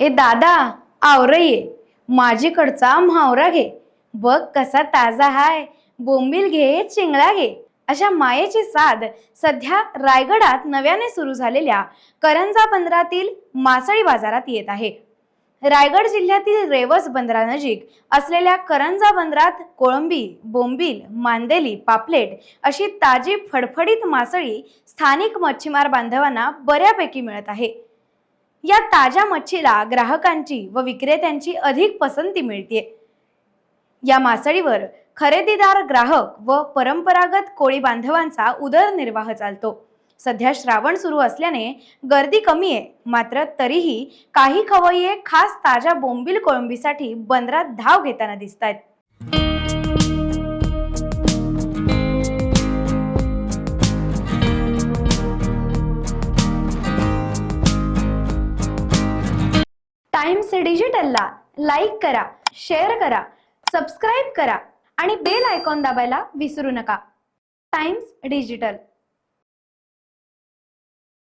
ए दादा, आवर ये, माझीकडचा म्हावरा घे, बघ कसा ताजा हाय, बोंबील घे, चिंगळा घे. अशा मायेची साद सध्या रायगडात नव्याने सुरू झालेल्या करंजा बंदरातील मासळी बाजारात येत आहे. रायगड जिल्ह्यातील रेवस बंदरानजीक असलेल्या करंजा बंदरात कोळंबी, बोंबील, मांदेली, पापलेट अशी ताजी फडफडीत मासळी स्थानिक मच्छीमार बांधवांना बऱ्यापैकी मिळत आहे. या ताज्या मच्छीला ग्राहकांची व विक्रेत्यांची अधिक पसंती मिळते. या मासळीवर खरेदीदार, ग्राहक व परंपरागत कोळी बांधवांचा उदरनिर्वाह चालतो. सध्या श्रावण सुरू असल्याने गर्दी कमी आहे, मात्र तरीही काही खवय्ये खास ताज्या बोंबील कोळंबीसाठी बंदरात धाव घेताना दिसतायत. टाइम्स डिजिटलला लाईक करा, शेअर करा, सबस्क्राईब करा आणि बेल आयकॉन दाबायला विसरू नका. Times digital.